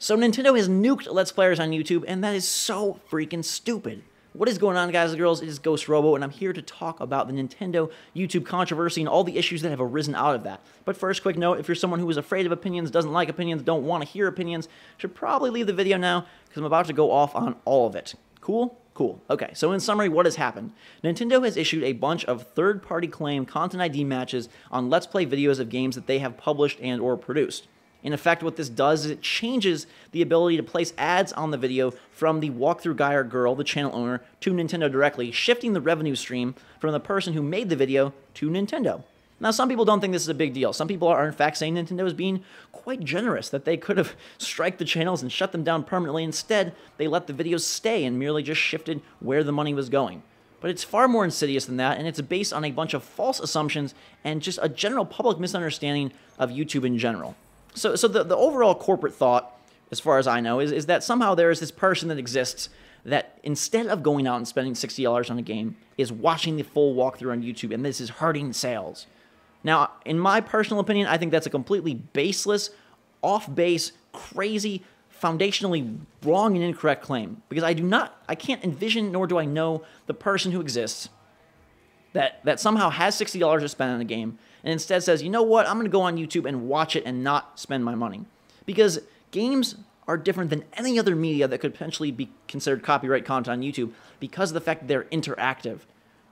So Nintendo has nuked Let's Players on YouTube, and that is so freaking stupid. What is going on, guys and girls? It is GhostRobo, and I'm here to talk about the Nintendo YouTube controversy and all the issues that have arisen out of that. But first, quick note, if you're someone who is afraid of opinions, doesn't like opinions, don't want to hear opinions, should probably leave the video now, because I'm about to go off on all of it. Cool? Cool. Okay, so in summary, what has happened? Nintendo has issued a bunch of third-party claim Content ID matches on Let's Play videos of games that they have published and or produced. In effect, what this does is it changes the ability to place ads on the video from the walkthrough guy or girl, the channel owner, to Nintendo directly, shifting the revenue stream from the person who made the video to Nintendo. Now, some people don't think this is a big deal. Some people are, in fact, saying Nintendo is being quite generous, that they could have striked the channels and shut them down permanently. Instead, they let the videos stay and merely just shifted where the money was going. But it's far more insidious than that, and it's based on a bunch of false assumptions and just a general public misunderstanding of YouTube in general. So the overall corporate thought, as far as I know, is that somehow there is this person that exists that instead of going out and spending $60 on a game, is watching the full walkthrough on YouTube, and this is hurting sales. Now, in my personal opinion, I think that's a completely baseless, off-base, crazy, foundationally wrong and incorrect claim. Because I can't envision, nor do I know, the person who exists that somehow has $60 to spend on a game, and instead says, you know what, I'm going to go on YouTube and watch it and not spend my money. Because games are different than any other media that could potentially be considered copyright content on YouTube because of the fact that they're interactive.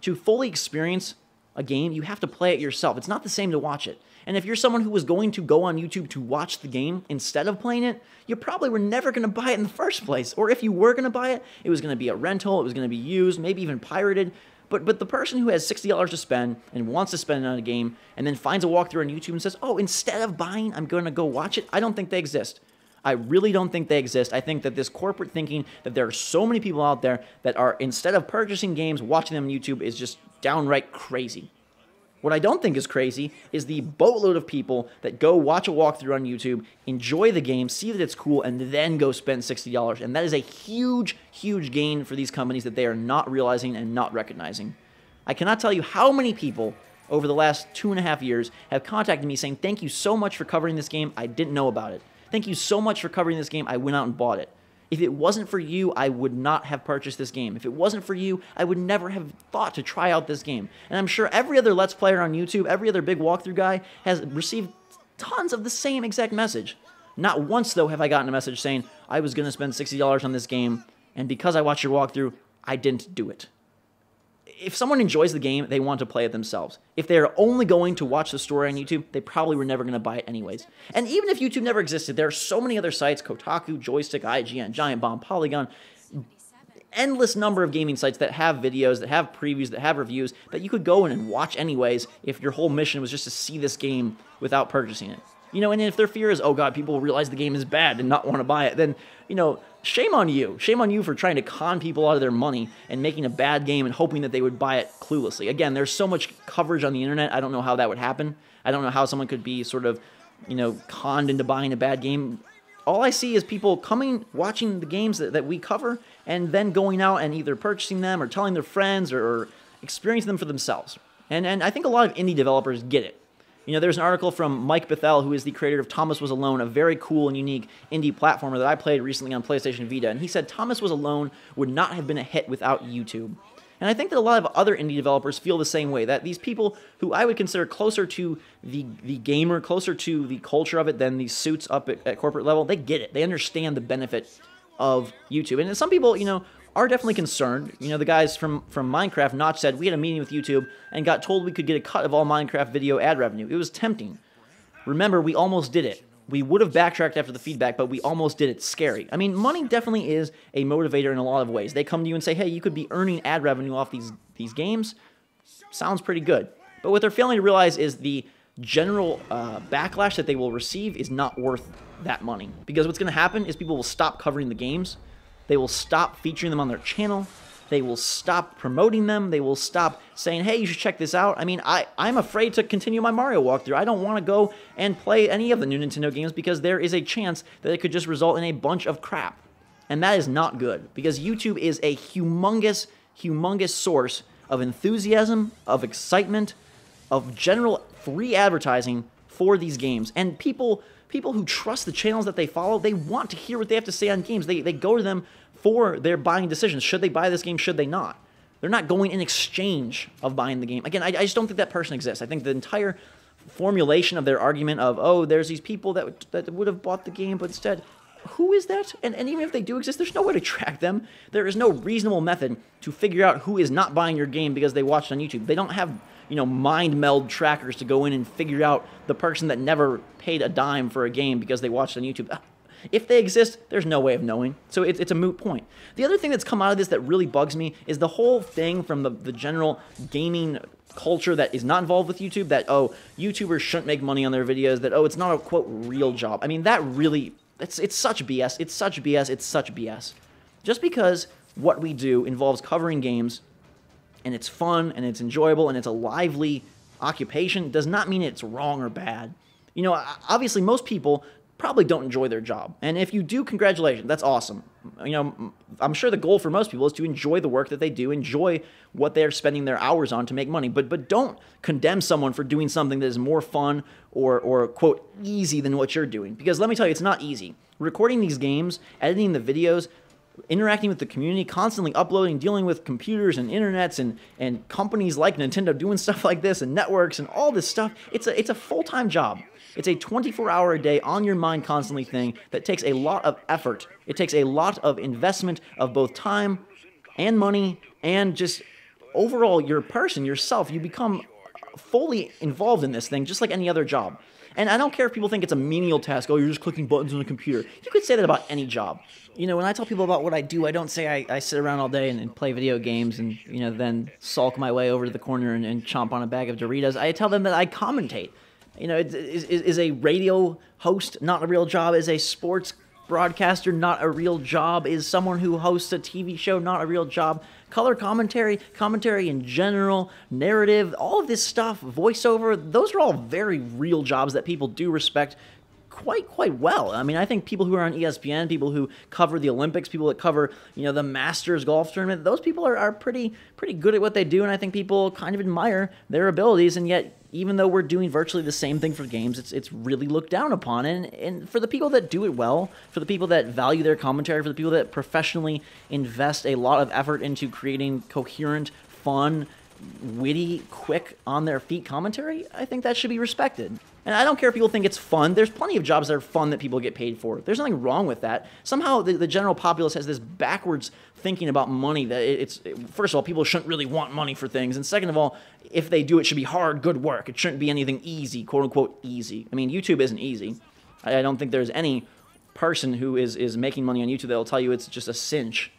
To fully experience a game, you have to play it yourself. It's not the same to watch it. And if you're someone who was going to go on YouTube to watch the game instead of playing it, you probably were never going to buy it in the first place. Or if you were going to buy it, it was going to be a rental, it was going to be used, maybe even pirated. But the person who has $60 to spend and wants to spend it on a game and then finds a walkthrough on YouTube and says, oh, instead of buying, I'm going to go watch it, I don't think they exist. I really don't think they exist. I think that this corporate thinking that there are so many people out there that are, instead of purchasing games, watching them on YouTube is just downright crazy. What I don't think is crazy is the boatload of people that go watch a walkthrough on YouTube, enjoy the game, see that it's cool, and then go spend $60. And that is a huge, huge gain for these companies that they are not realizing and not recognizing. I cannot tell you how many people over the last 2.5 years have contacted me saying, thank you so much for covering this game, I didn't know about it. Thank you so much for covering this game, I went out and bought it. If it wasn't for you, I would not have purchased this game. If it wasn't for you, I would never have thought to try out this game. And I'm sure every other Let's Player on YouTube, every other big walkthrough guy has received tons of the same exact message. Not once, though, have I gotten a message saying, I was going to spend $60 on this game, and because I watched your walkthrough, I didn't do it. If someone enjoys the game, they want to play it themselves. If they're only going to watch the story on YouTube, they probably were never going to buy it anyways. And even if YouTube never existed, there are so many other sites, Kotaku, Joystick, IGN, Giant Bomb, Polygon, endless number of gaming sites that have videos, that have previews, that have reviews, that you could go in and watch anyways if your whole mission was just to see this game without purchasing it. You know, and if their fear is, oh god, people will realize the game is bad and not want to buy it, then, you know, shame on you. Shame on you for trying to con people out of their money and making a bad game and hoping that they would buy it cluelessly. Again, there's so much coverage on the internet, I don't know how that would happen. I don't know how someone could be sort of, you know, conned into buying a bad game. All I see is people coming, watching the games that we cover, and then going out and either purchasing them or telling their friends or experiencing them for themselves. And I think a lot of indie developers get it. You know, there's an article from Mike Bethel, who is the creator of Thomas Was Alone, a very cool and unique indie platformer that I played recently on PlayStation Vita, and he said Thomas Was Alone would not have been a hit without YouTube. And I think that a lot of other indie developers feel the same way, that these people who I would consider closer to the gamer, closer to the culture of it than these suits up at corporate level, they get it. They understand the benefit of YouTube. And some people, you know, are definitely concerned. You know, the guys from Minecraft, Notch, said we had a meeting with YouTube and got told we could get a cut of all Minecraft video ad revenue. It was tempting. Remember, we almost did it. We would have backtracked after the feedback, but we almost did it. Scary. I mean, money definitely is a motivator in a lot of ways. They come to you and say, hey, you could be earning ad revenue off these games. Sounds pretty good. But what they're failing to realize is the general backlash that they will receive is not worth that money. Because what's going to happen is people will stop covering the games. They will stop featuring them on their channel. They will stop promoting them. They will stop saying, hey, you should check this out. I mean, I'm afraid to continue my Mario walkthrough. I don't want to go and play any of the new Nintendo games because there is a chance that it could just result in a bunch of crap. And that is not good, because YouTube is a humongous, humongous source of enthusiasm, of excitement, of general free advertising for these games. And people people who trust the channels that they follow, they want to hear what they have to say on games. They go to them for their buying decisions. Should they buy this game? Should they not? They're not going in exchange of buying the game. Again, I just don't think that person exists. I think the entire formulation of their argument of, oh, there's these people that would have bought the game, but instead, who is that? And even if they do exist, there's no way to track them. There is no reasonable method to figure out who is not buying your game because they watched on YouTube. They don't have, mind meld trackers to go in and figure out the person that never paid a dime for a game because they watched on YouTube. If they exist, there's no way of knowing. So it's a moot point. The other thing that's come out of this that really bugs me is the whole thing from the general gaming culture that is not involved with YouTube, that, oh, YouTubers shouldn't make money on their videos, that, oh, it's not a, quote, real job. I mean, that really, it's such BS. It's such BS. It's such BS. Just because what we do involves covering games, and it's fun, and it's enjoyable, and it's a lively occupation, does not mean it's wrong or bad. Obviously, most people probably don't enjoy their job. And if you do, congratulations, that's awesome. I'm sure the goal for most people is to enjoy the work that they do, enjoy what they're spending their hours on to make money. But don't condemn someone for doing something that is more fun or quote, easy than what you're doing. Because let me tell you, it's not easy. Recording these games, editing the videos, interacting with the community, constantly uploading, dealing with computers and internets and companies like Nintendo doing stuff like this and networks and all this stuff, it's a full-time job. It's a 24-hour-a-day, on-your-mind constantly thing that takes a lot of effort. It takes a lot of investment of both time and money and just overall your person, yourself. You become fully involved in this thing just like any other job. And I don't care if people think it's a menial task. Oh, you're just clicking buttons on a computer. You could say that about any job. When I tell people about what I do, I don't say I sit around all day and play video games and, then sulk my way over to the corner and chomp on a bag of Doritos. I tell them that I commentate. Is a radio host not a real job? Is a sports broadcaster not a real job? Is someone who hosts a TV show not a real job? Color commentary in general, narrative, all of this stuff, voiceover, those are all very real jobs that people do respect quite well. I mean, I think people who are on ESPN, people who cover the Olympics, people that cover, the Masters golf tournament, those people are pretty good at what they do, and I think people kind of admire their abilities, and yet, even though we're doing virtually the same thing for games, it's really looked down upon. And for the people that do it well, for the people that value their commentary, for the people that professionally invest a lot of effort into creating coherent, fun, witty, quick, on-their-feet commentary, I think that should be respected. And I don't care if people think it's fun. There's plenty of jobs that are fun that people get paid for. There's nothing wrong with that. Somehow the general populace has this backwards thinking about money that first of all, people shouldn't really want money for things. And second of all, if they do, it should be hard, good work. It shouldn't be anything easy, quote-unquote easy. I mean, YouTube isn't easy. I don't think there's any person who is making money on YouTube that will tell you it's just a cinch.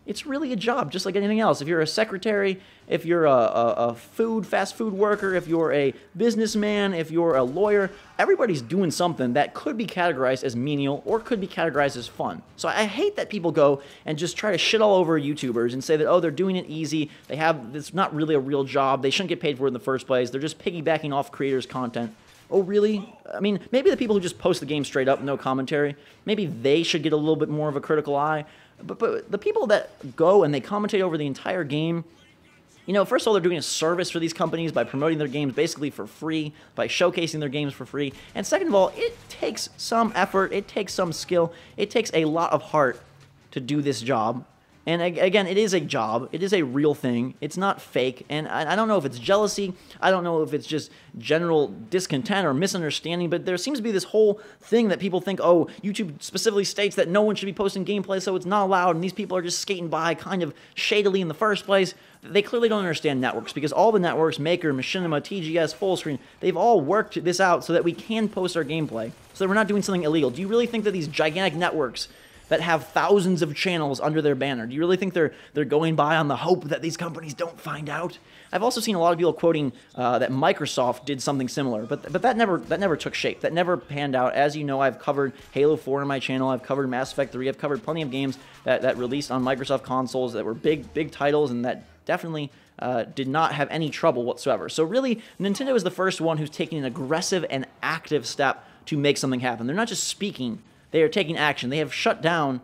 It's really a job, just like anything else. If you're a secretary, if you're a fast food worker, if you're a businessman, if you're a lawyer, everybody's doing something that could be categorized as menial or could be categorized as fun. So I hate that people go and just try to shit all over YouTubers and say that, oh, they're doing it easy, it's not really a real job, they shouldn't get paid for it in the first place, they're just piggybacking off creators' content. Oh, really? I mean, maybe the people who just post the game straight up, no commentary, maybe they should get a little bit more of a critical eye. But the people that go and they commentate over the entire game, first of all, they're doing a service for these companies by promoting their games basically for free, by showcasing their games for free. And second of all, it takes some effort, it takes some skill, it takes a lot of heart to do this job. And again, it is a job. It is a real thing. It's not fake. And I don't know if it's jealousy. I don't know if it's just general discontent or misunderstanding. But there seems to be this whole thing that people think, oh, YouTube specifically states that no one should be posting gameplay, so it's not allowed. And these people are just skating by kind of shadily in the first place. They clearly don't understand networks because all the networks, Maker, Machinima, TGS, Fullscreen, they've all worked this out so that we can post our gameplay, so that we're not doing something illegal. Do you really think that these gigantic networks that have thousands of channels under their banner, do you really think they're going by on the hope that these companies don't find out? I've also seen a lot of people quoting that Microsoft did something similar, but that never took shape. That never panned out. As you know, I've covered Halo 4 on my channel. I've covered Mass Effect 3. I've covered plenty of games that released on Microsoft consoles that were big titles and that definitely did not have any trouble whatsoever. So really, Nintendo is the first one who's taking an aggressive and active step to make something happen. They're not just speaking. They are taking action. They have shut down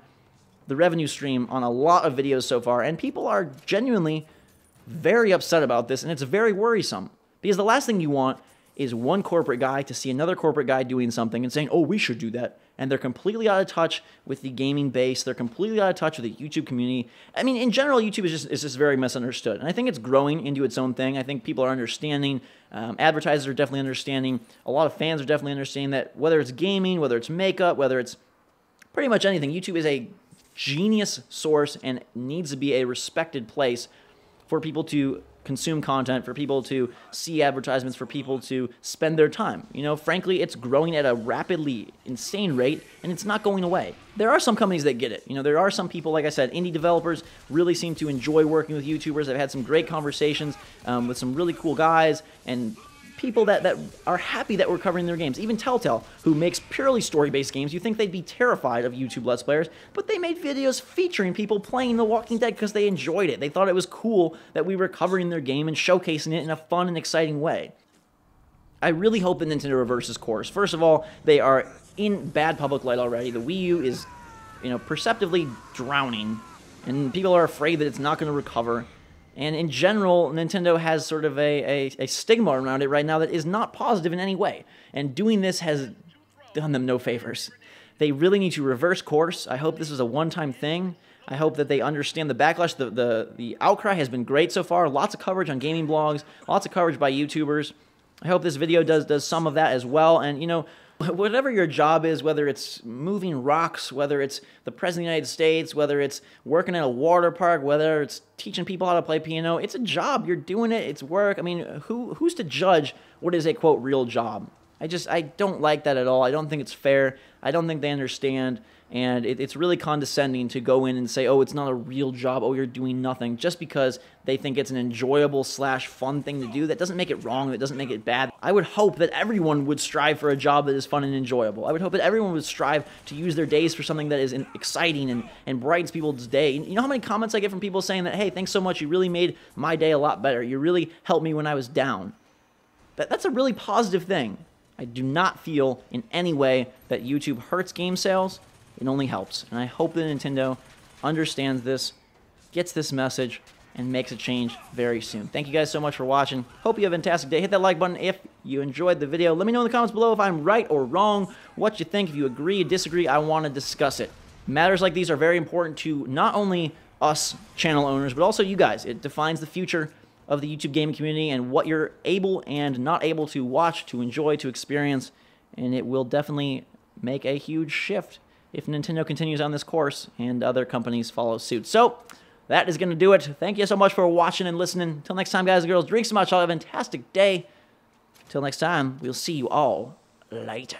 the revenue stream on a lot of videos so far, and people are genuinely very upset about this, and it's very worrisome. Because the last thing you want is one corporate guy to see another corporate guy doing something and saying, oh, we should do that. And they're completely out of touch with the gaming base. They're completely out of touch with the YouTube community. I mean, in general, YouTube is just very misunderstood. And I think it's growing into its own thing. I think people are understanding. Advertisers are definitely understanding. A lot of fans are definitely understanding that whether it's gaming, whether it's makeup, whether it's pretty much anything, YouTube is a genius source and needs to be a respected place for people to consume content, for people to see advertisements, for people to spend their time. You know, frankly, it's growing at a rapidly insane rate, and it's not going away. There are some companies that get it. You know, there are some people, like I said, indie developers really seem to enjoy working with YouTubers. I've had some great conversations with some really cool guys and people that are happy that we're covering their games. Even Telltale, who makes purely story-based games, you think they'd be terrified of YouTube Let's Players, but they made videos featuring people playing The Walking Dead because they enjoyed it. They thought it was cool that we were covering their game and showcasing it in a fun and exciting way. I really hope that Nintendo reverses course. First of all, they are in bad public light already. The Wii U is, you know, perceptively drowning, and people are afraid that it's not going to recover. And in general, Nintendo has sort of a stigma around it right now that is not positive in any way. And doing this has done them no favors. They really need to reverse course. I hope this is a one-time thing. I hope that they understand the backlash. The outcry has been great so far. Lots of coverage on gaming blogs, lots of coverage by YouTubers. I hope this video does some of that as well. And, you know, whatever your job is, whether it's moving rocks, whether it's the President of the United States, whether it's working at a water park, whether it's teaching people how to play piano, it's a job. You're doing it. It's work. I mean, who's to judge what is a, quote, real job? I don't like that at all. I don't think it's fair. I don't think they understand. And it's really condescending to go in and say, oh, it's not a real job, oh, you're doing nothing, just because they think it's an enjoyable / fun thing to do. That doesn't make it wrong, that doesn't make it bad. I would hope that everyone would strive for a job that is fun and enjoyable. I would hope that everyone would strive to use their days for something that is exciting and brightens people's day. You know how many comments I get from people saying that, hey, thanks so much, you really made my day a lot better. You really helped me when I was down. That's a really positive thing. I do not feel in any way that YouTube hurts game sales. It only helps. And I hope that Nintendo understands this, gets this message, and makes a change very soon. Thank you guys so much for watching. Hope you have a fantastic day. Hit that like button if you enjoyed the video. Let me know in the comments below if I'm right or wrong, what you think. If you agree or disagree, I want to discuss it. Matters like these are very important to not only us channel owners, but also you guys. It defines the future of the YouTube gaming community and what you're able and not able to watch, to enjoy, to experience. And it will definitely make a huge shift if Nintendo continues on this course and other companies follow suit. So, that is going to do it. Thank you so much for watching and listening. Until next time, guys and girls, drink so much. Have a fantastic day. Until next time, we'll see you all later.